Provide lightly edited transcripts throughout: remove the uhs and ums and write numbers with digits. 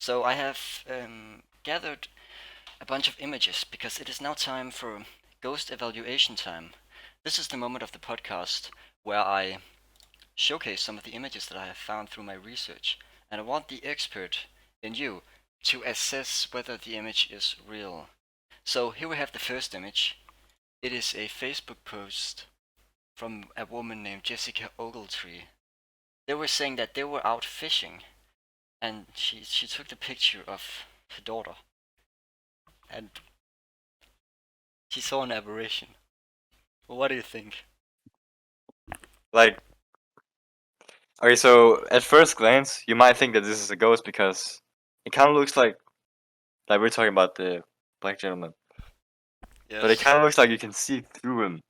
So I have gathered a bunch of images because it is now time for ghost evaluation time. This is the moment of the podcast where I showcase some of the images that I have found through my research, and I want the expert in you to assess whether the image is real. So here we have the first image. It is a Facebook post from a woman named Jessica Ogletree. They were saying that they were out fishing, and she took the picture of her daughter, and she saw an aberration. Well, what do you think? Like, okay, so at first glance, you might think that this is a ghost because it kind of looks like we're talking about the black gentleman, but it Yes. kind of looks like you can see through him.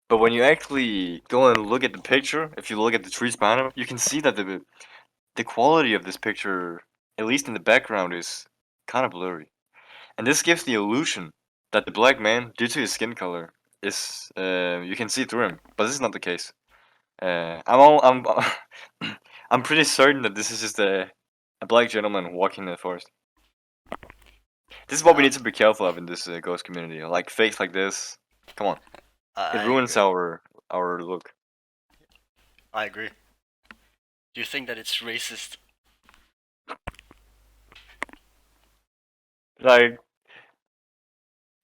But when you actually go and look at the picture, if you look at the trees behind him, you can see that the quality of this picture, at least in the background, is kind of blurry, and this gives the illusion that the black man, due to his skin color, is you can see through him. But this is not the case. I'm I'm pretty certain that this is just a black gentleman walking in the forest. This is what we Uh, need to be careful of in this ghost community. Like fakes like this, come on, it I ruins agree. our look. I agree. Do you think that it's racist? Like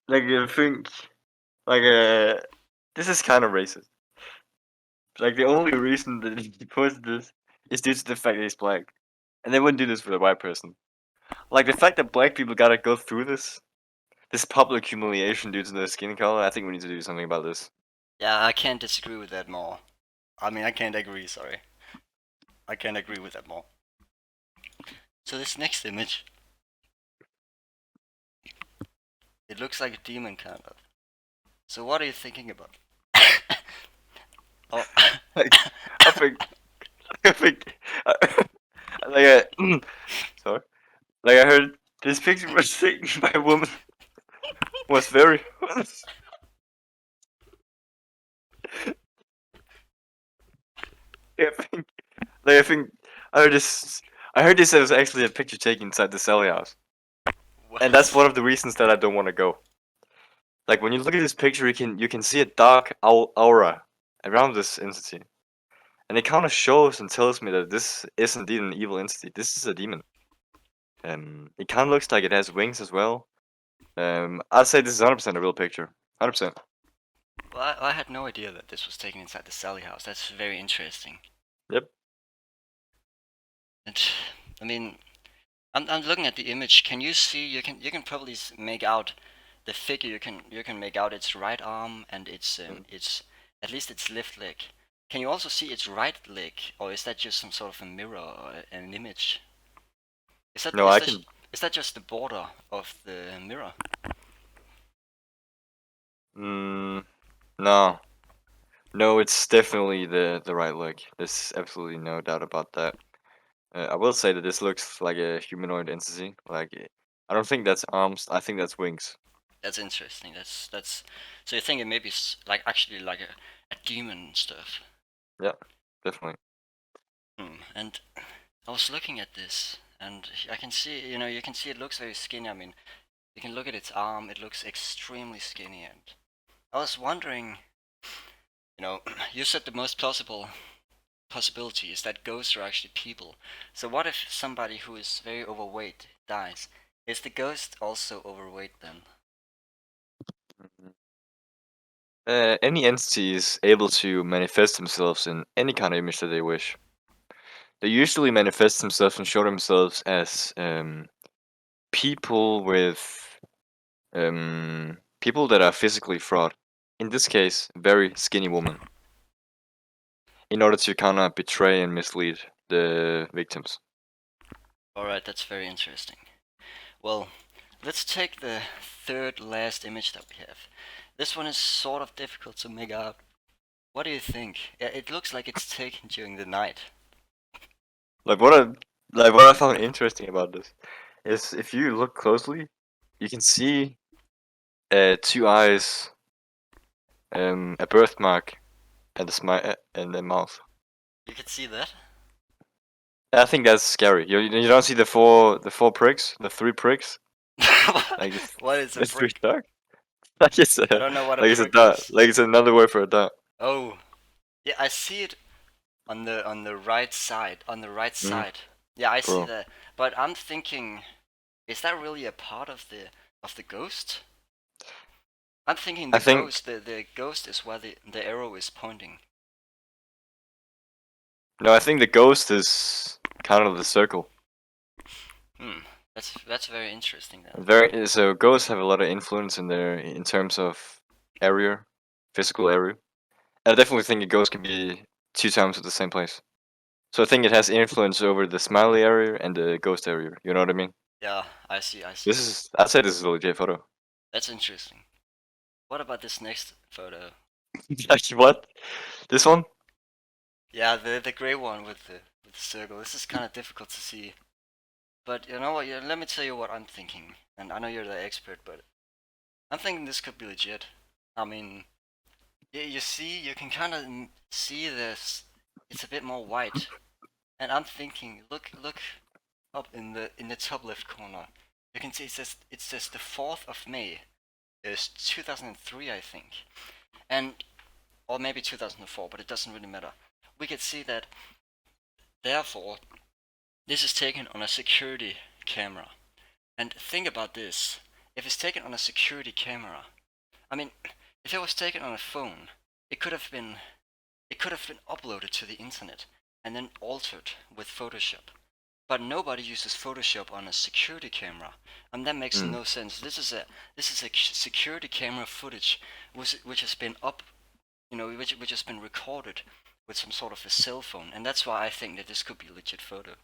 I think like this is kind of racist. Like the only reason that he posted this is due to the fact that he's black, and they wouldn't do this with a white person. Like the fact that black people gotta go through this public humiliation due to their skin color. I think we need to do something about this. Yeah, I can't disagree with that more. I mean, I can't agree, sorry. I can't agree with that more. So this next image, it looks like a demon kind of. So what are you thinking about? Oh, Like I think I think like sorry. Like I heard this picture was taken by a woman was very I think I think I heard this was actually a picture taken inside the Sally house. And that's what? one of the reasons that I don't want to go. Like when you look at this picture you can see a dark aura around this entity. And it kind of shows and tells me that this is indeed an evil entity. This is a demon. It kind of looks like it has wings as well. I'd say this is 100% a real picture. 100%. Well, I had no idea that this was taken inside the Sally house. That's very interesting. Yep. And I mean, I'm looking at the image. Can you see? You can probably make out the figure. You can make out its right arm and its at least its left leg. Can you also see its right leg, or is that just some sort of a mirror or an image? Is that No, is I that can. is that just the border of the mirror? Mm, no, no, it's definitely the right look. There's absolutely no doubt about that. I will say that this looks like a humanoid entity. I don't think that's arms. I think that's wings. That's interesting. That's. So you think it maybe like actually like a demon and stuff? Yeah, definitely. And I was looking at this, and I can see, you can see it looks very skinny. I mean, you can look at its arm; it looks extremely skinny. And I was wondering, you said the most plausible possibility is that ghosts are actually people. So what if somebody who is very overweight dies? Is the ghost also overweight then? Mhm. Any entity is able to manifest themselves in any kind of image that they wish. They usually manifest themselves and show themselves as people with people that are physically fraud. In this case, very skinny woman, in order to kind of betray and mislead the victims. Alright, that's very interesting. Well, let's take the third last image that we have. This one is sort of difficult to make out. What do you think? Yeah, it looks like it's taken during the night. Like what I what I found interesting about this is if you look closely, you can see two eyes, a birthmark, and a smile and a mouth. You can see that? I think that's scary. You don't see the four pricks, the three pricks, like What is a the three prick? dark. Like it's I a don't know what a like it's a prick dot. is. Like it's another word for a dot. Oh, yeah, I see it on the right side. On the right Mm, side. Yeah, I see bro. that. But I'm thinking, is that really a part of the ghost? I'm thinking I think the ghost is where the arrow is pointing. no. I think the ghost is kind of the circle. Hmm. That's very interesting then. Very so ghosts have a lot of influence in there in terms of area, physical area. I definitely think a ghost can be two times at the same place. So I think it has influence over the smiley area and the ghost area. You know what I mean? Yeah, I see, I see. This is I'd say this is a legit photo. That's interesting. What about this next photo? Like what? This one? Yeah, the gray one with the circle. This is kind of difficult to see. But you know what? Yeah, let me tell you what I'm thinking. And I know you're the expert, but I'm thinking this could be legit. I mean, you see, you can kind of see this. It's a bit more white, and I'm thinking, look up in the top left corner. You can see it says the 4th of May is 2003, I think, and or maybe 2004, but it doesn't really matter. We could see that. Therefore, this is taken on a security camera. And think about this: if it's taken on a security camera, I mean, if it was taken on a phone, it could have been uploaded to the internet and then altered with Photoshop. But nobody uses Photoshop on a security camera, and that makes Hmm. no sense. This is a security camera footage which has been which has been recorded with some sort of a cell phone, and that's why I think that this could be a legit photo.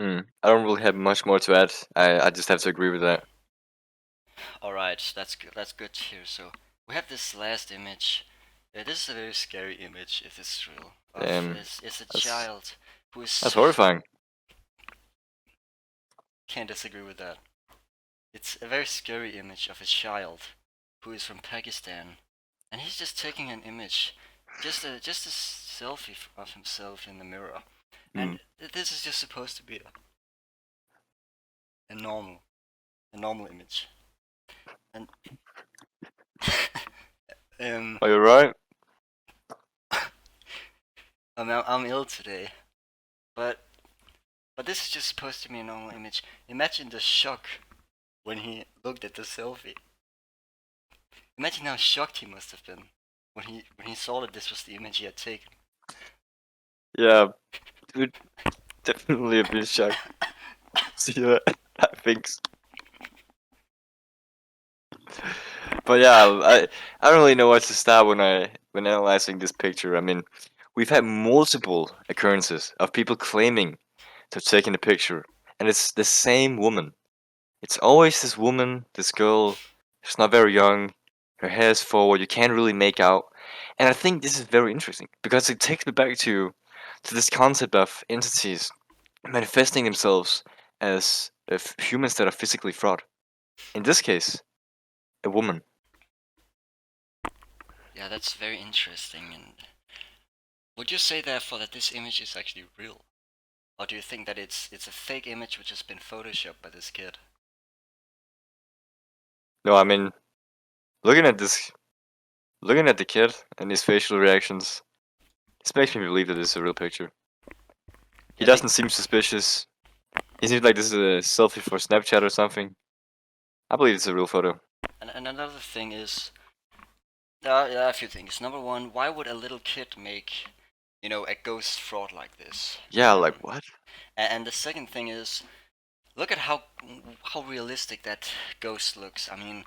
Hmm. I don't really have much more to add. I just have to agree with that. All right, that's good. That's good to hear. So we have this last image. This is a very scary image, if it's real. Of Damn, is a that's child who that's is horrifying. can't disagree with that. It's a very scary image of a child who is from Pakistan, and he's just taking an image, just a selfie of himself in the mirror, Hmm. and this is just supposed to be a normal a normal image, and um, Are you right? I'm ill today, but this is just supposed to be a normal image. Imagine the shock when he looked at the selfie. Imagine how shocked he must have been when he saw that this was the image he had taken. Yeah, dude, definitely a bit shocked. See that? I think. But yeah, I don't really know where to start when analyzing this picture. I mean, we've had multiple occurrences of people claiming to have taken the picture, and it's the same woman. It's always this woman, this girl. She's not very young. Her hair is forward. You can't really make out. And I think this is very interesting because it takes me back to this concept of entities manifesting themselves as humans that are physically fraud. In this case, a woman. Yeah, that's very interesting. And would you say therefore that this image is actually real, or do you think that it's a fake image which has been photoshopped by this kid? No, I mean, looking at this, looking at the kid and his facial reactions, this makes me believe that this is a real picture. He Yeah, the, doesn't seem suspicious. He seems like this is a selfie for Snapchat or something. I believe it's a real photo. and another thing is there are a few things. Number one, why would a little kid make a ghost fraud like this? Yeah, like what? And the second thing is, look at how realistic that ghost looks. I mean,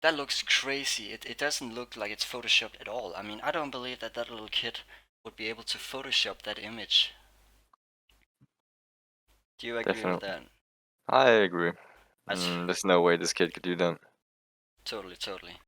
that looks crazy. It doesn't look like it's photoshopped at all. I mean, I don't believe that that little kid would be able to photoshop that image. Do you agree with Definitely. that? I agree. That's There's no way this kid could do that. totally, totally.